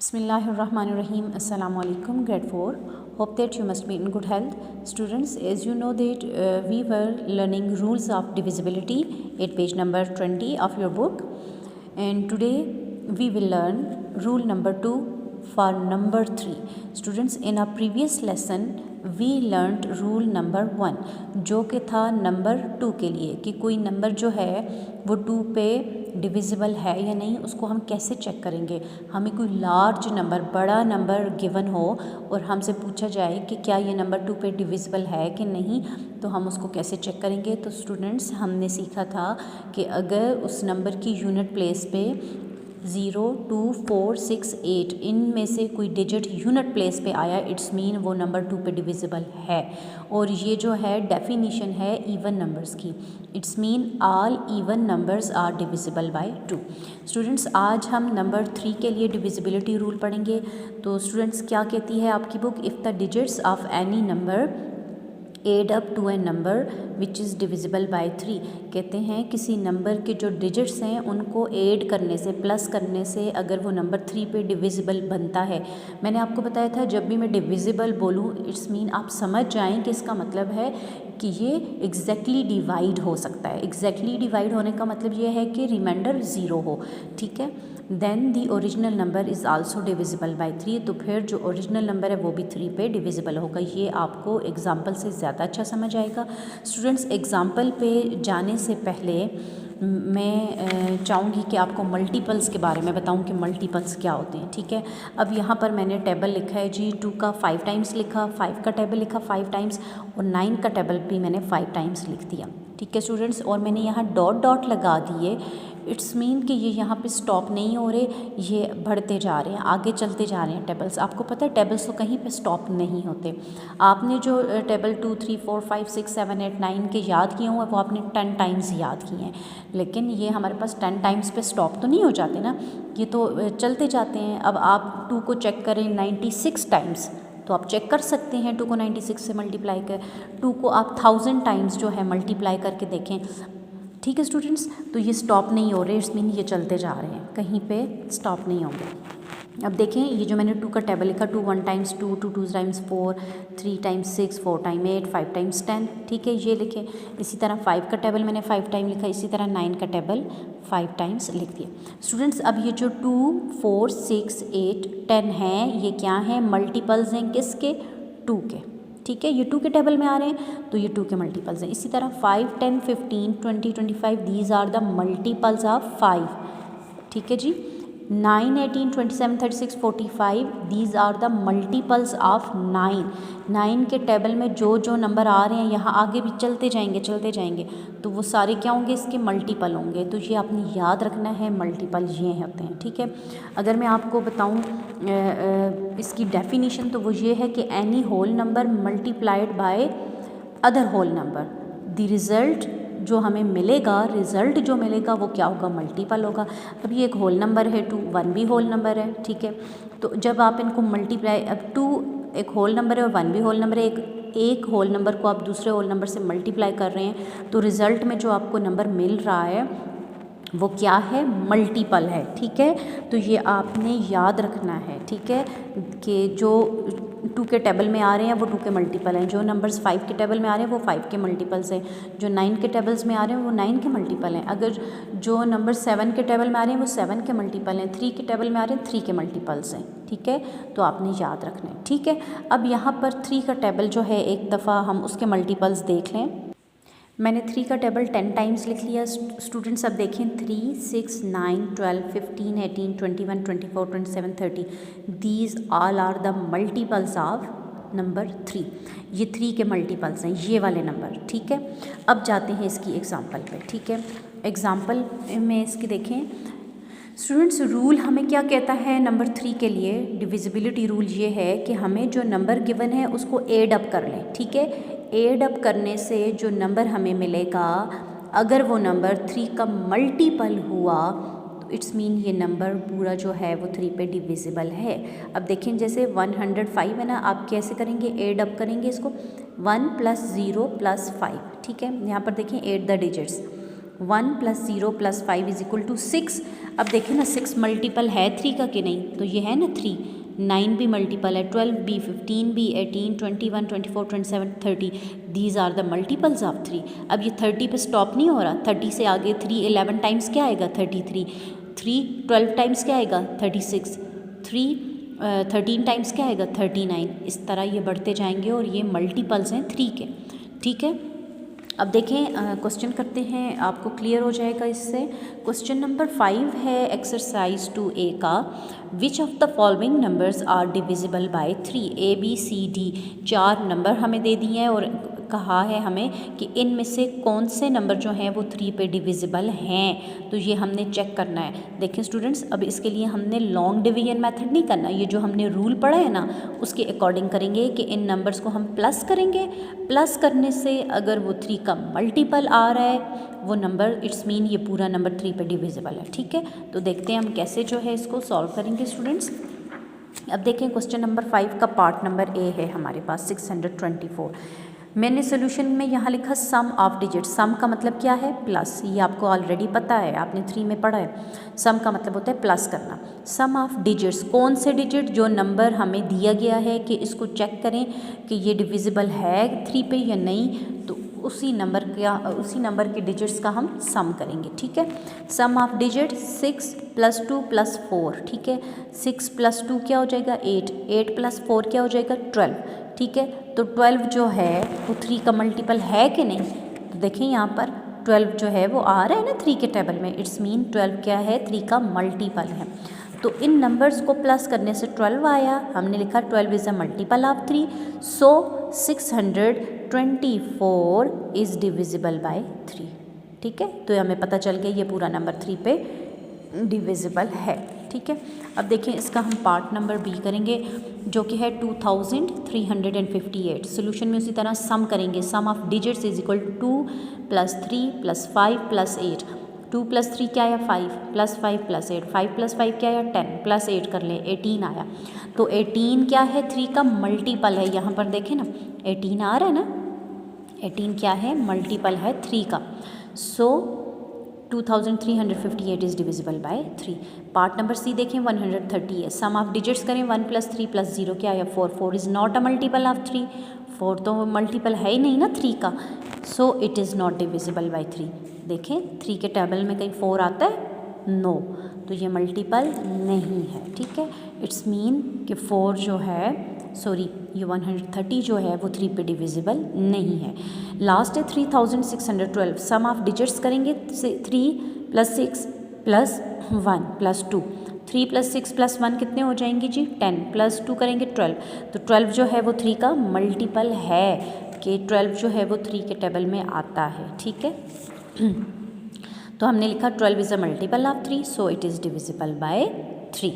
Bismillahirrahmanirrahim. Assalamu alaikum. Grade 4. Hope that you must be in good health. Students, as you know that we were learning rules of divisibility at page number 20 of your book. And today we will learn rule number 2 for number 3. Students, in our previous lesson we learned rule number 1 जो कि था number 2 के लिए कि कोई number जो है वो 2 पे डिविजिबल है या नहीं, उसको हम कैसे चेक करेंगे। हमें कोई लार्ज नंबर, बड़ा नंबर गिवन हो और हमसे पूछा जाए कि क्या ये नंबर 2 पे डिविजिबल है कि नहीं, तो हम उसको कैसे चेक करेंगे। तो स्टूडेंट्स, हमने सीखा था कि अगर उस नंबर की यूनिट प्लेस पे 0, 2, 4, 6, 8 इनमें से कोई डिजिट यूनिट प्लेस पे आया, इट्स मीन वो नंबर 2 पे डिविजिबल है। और ये जो है डेफिनेशन है इवन नंबर्स की, it's mean all even numbers are divisible by 2। Students, आज हम नंबर 3 के लिए डिविजिबिलिटी रूल पढ़ेंगे। तो स्टूडेंट्स, क्या कहती है आपकी book, if the digits of any number add up to a number which is divisible by 3, कहते हैं किसी नंबर के जो डिजिट्स हैं उनको ऐड करने से, प्लस करने से अगर वो नंबर 3 पे डिविजिबल बनता है। मैंने आपको बताया था जब भी मैं डिविजिबल बोलूँ इट्स मीन आप समझ जाएं कि इसका मतलब है कि ये एग्जैक्टली डिवाइड हो सकता है। एग्जैक्टली डिवाइड होने का मतलब ये है कि रिमाइंडर 0 हो, ठीक है। Then the original number is also divisible by 3, तो फिर जो ओरिजिनल नंबर है वो भी 3 पे डिविजिबल होगा। ये आपको एग्जाम्पल से ज़्यादा अच्छा समझ आएगा। स्टूडेंट्स, एग्जाम्पल पे जाने से पहले मैं चाहूँगी कि आपको मल्टीपल्स के बारे में बताऊँ कि मल्टीपल्स क्या होते हैं, ठीक है। अब यहाँ पर मैंने टेबल लिखा है जी, 2 का 5 टाइम्स लिखा, 5 का टेबल लिखा 5 टाइम्स और 9 का टेबल भी मैंने 5 टाइम्स लिख दिया, ठीक है स्टूडेंट्स। और मैंने यहाँ डॉट डॉट लगा दिए, इट्स मीन कि ये यहाँ पे स्टॉप नहीं हो रहे, ये बढ़ते जा रहे हैं, आगे चलते जा रहे हैं टेबल्स। आपको पता है टेबल्स तो कहीं पे स्टॉप नहीं होते। आपने जो टेबल 2, 3, 4, 5, 6, 7, 8, 9 के याद किए हुए वो आपने 10 टाइम्स याद किए हैं, लेकिन ये हमारे पास 10 टाइम्स पे स्टॉप तो नहीं हो जाते ना, ये तो चलते जाते हैं। अब आप 2 को चेक करें 96 टाइम्स, तो आप चेक कर सकते हैं 2 को 96 से मल्टीप्लाई कर, 2 को आप 1000 टाइम्स जो है मल्टीप्लाई करके देखें, ठीक है स्टूडेंट्स। तो ये स्टॉप नहीं हो रहे, इट्स मीन ये चलते जा रहे हैं, कहीं पे स्टॉप नहीं होंगे। अब देखें ये जो मैंने 2 का टेबल लिखा, 2 1 times 2, 2 2 times 4, 3 times 6, 4 time 8, 5 times 10, ठीक है, ये लिखे। इसी तरह 5 का टेबल मैंने 5 टाइम लिखा, इसी तरह 9 का टेबल 5 टाइम्स लिख दिया। स्टूडेंट्स, अब ये जो 2, 4, 6, 8, 10 हैं, ये क्या हैं, मल्टीपल्स हैं किसके, 2 के, ठीक है। ये 2 के टेबल में आ रहे हैं तो ये 2 के मल्टीपल्स हैं। इसी तरह 5, 10, 15, 20, 25 these are the multiples of 5, ठीक है जी। 9, 18, 27, 36, 45 these are the multiples of 9। 9 के टेबल में जो जो नंबर आ रहे हैं यहाँ आगे भी चलते जाएंगे, तो वो सारे क्या होंगे, इसके मल्टीपल होंगे। तो ये आपने याद रखना है, मल्टीपल ये होते हैं, ठीक है। अगर मैं आपको बताऊँ इसकी डेफिनेशन, तो वो ये है कि any whole number multiplied by other whole number, the result जो हमें मिलेगा, रिज़ल्ट जो मिलेगा वो क्या होगा, मल्टीपल होगा। अब ये एक होल नंबर है 2, 1 भी होल नंबर है, ठीक है। तो जब आप इनको मल्टीप्लाई, अब 2 एक होल नंबर है और 1 भी होल नंबर है, एक होल नंबर को आप दूसरे होल नंबर से मल्टीप्लाई कर रहे हैं, तो रिज़ल्ट में जो आपको नंबर मिल रहा है वो क्या है, मल्टीपल है, ठीक है। तो ये आपने याद रखना है, ठीक है, कि जो 2 के टेबल में आ रहे हैं वो 2 के मल्टीपल हैं, जो नंबर्स 5 के टेबल में आ रहे हैं वो 5 के मल्टीपल्स हैं, जो 9 के टेबल्स में आ रहे हैं वो 9 के मल्टीपल हैं, अगर जो नंबर 7 के टेबल में आ रहे हैं वो 7 के मल्टीपल हैं, 3 के टेबल में आ रहे हैं 3 के मल्टीपल्स हैं, ठीक है। तो आपने याद रखना है, ठीक है। अब यहाँ पर 3 का टेबल जो है एक दफ़ा हम उसके मल्टीपल्स देख लें। मैंने 3 का टेबल 10 टाइम्स लिख लिया स्टूडेंट्स। अब देखें 3, 6, 9, 12, 15, 18, 21, 24, 27, 30 these all are the multiples of number 3। ये 3 के मल्टीपल्स हैं, ये वाले नंबर, ठीक है। अब जाते हैं इसकी एग्जांपल पे, ठीक है। एग्जांपल में इसकी देखें स्टूडेंट्स, रूल हमें क्या कहता है नंबर 3 के लिए, डिविजिबिलिटी रूल ये है कि हमें जो नंबर गिवन है उसको एड अप कर लें, ठीक है। एड अप करने से जो नंबर हमें मिलेगा, अगर वो नंबर 3 का मल्टीपल हुआ तो इट्स मीन ये नंबर पूरा जो है वो 3 पे डिविजिबल है। अब देखें जैसे 105 है ना, आप कैसे करेंगे, एड अप करेंगे इसको, 1 + 0 + 5, ठीक है। यहाँ पर देखें 8 द डिजिट्स, 1 + 0 + 5 = 6। अब देखें ना 6 मल्टीपल है 3 का कि नहीं, तो ये है ना 3। 9 भी मल्टीपल है, 12 भी, 15 भी, 18, 21, 24, 27, 30। These are the multiples of 3। अब ये 30 पे स्टॉप नहीं हो रहा, 30 से आगे 3 11 टाइम्स क्या आएगा 33, 3 12 टाइम्स क्या आएगा 36, 3 13 टाइम्स क्या आएगा 39। इस तरह ये बढ़ते जाएंगे और ये मल्टीपल्स हैं 3 के, ठीक है। अब देखें क्वेश्चन करते हैं, आपको क्लियर हो जाएगा इससे। क्वेश्चन नंबर 5 है एक्सरसाइज 2A का। Which of the following numbers are divisible by 3? A B C D 4 number हमें दे दिए हैं और कहा है हमें कि इनमें से कौन से नंबर जो हैं वो 3 पे डिविजिबल हैं, तो ये हमने चेक करना है। देखें स्टूडेंट्स, अब इसके लिए हमने लॉन्ग डिवीजन मेथड नहीं करना, ये जो हमने रूल पढ़ा है ना उसके अकॉर्डिंग करेंगे कि इन नंबर्स को हम प्लस करेंगे। प्लस करने से अगर वो 3 का मल्टीपल आ रहा है वो नंबर, इट्स मीन ये पूरा नंबर 3 पे डिविजिबल है, ठीक है। तो देखते हैं हम कैसे जो है इसको सॉल्व करेंगे स्टूडेंट्स। अब देखें क्वेश्चन नंबर 5 का पार्ट नंबर ए है हमारे पास 624। मैंने सोल्यूशन में यहाँ लिखा सम ऑफ डिजिट। सम का मतलब क्या है? प्लस। ये आपको ऑलरेडी पता है, आपने 3 में पढ़ा है। सम का मतलब होता है प्लस करना। सम ऑफ डिजिट्स, कौन से डिजिट? जो नंबर हमें दिया गया है कि इसको चेक करें कि ये डिविजिबल है 3 पे या नहीं, तो उसी नंबर के डिजिट्स का हम सम करेंगे, ठीक है। सम ऑफ डिजिट 6 + 2 + 4, ठीक है। 6 + 2 क्या हो जाएगा 8, 8 + 4 क्या हो जाएगा 12, ठीक है। तो 12 जो है वो 3 का मल्टीपल है कि नहीं? तो देखें यहाँ पर 12 जो है वो आ रहा है ना 3 के टेबल में, इट्स मीन 12 क्या है 3 का मल्टीपल है। तो इन नंबर्स को प्लस करने से 12 आया, हमने लिखा 12 is a multiple of 3, so 624 is divisible by 3, ठीक है। तो हमें पता चल गया ये पूरा नंबर 3 पे डिविजिबल है, ठीक है। अब देखें इसका हम पार्ट नंबर बी करेंगे जो कि है 2358। सोल्यूशन में उसी तरह सम करेंगे। Sum of digits is equal to 2 + 3 + 5 + 8। 2 + 3 क्या आया 5, + 5 + 8, 5 + 5 क्या आया 10, + 8 कर लें 18 आया। तो 18 क्या है 3 का मल्टीपल है, यहाँ पर देखें ना 18 आ रहा है ना, 18 क्या है मल्टीपल है 3 का। So 2358 is divisible by 3। Part number C देखें 130 है। सम ऑफ डिजिट्स करें 1 + 3 + 0 क्या है 4, 4 is not a multiple of 3, 4 तो मल्टीपल है ही नहीं ना 3 का, so it is not divisible by 3। देखें 3 के टेबल में कहीं 4 आता है? नो, तो ये मल्टीपल नहीं है, ठीक है। इट्स मीन कि 4 जो है ये 130 जो है वो 3 पे डिविजिबल नहीं है। लास्ट है 3612। सम ऑफ डिजिट्स करेंगे 3 + 6 + 1 + 2। 3 + 6 + 1 कितने हो जाएंगे जी 10, + 2 करेंगे 12। तो 12 जो है वो 3 का मल्टीपल है कि 12 जो है वो 3 के टेबल में आता है, ठीक है। तो हमने लिखा 12 is a multiple of 3, so it is divisible by 3।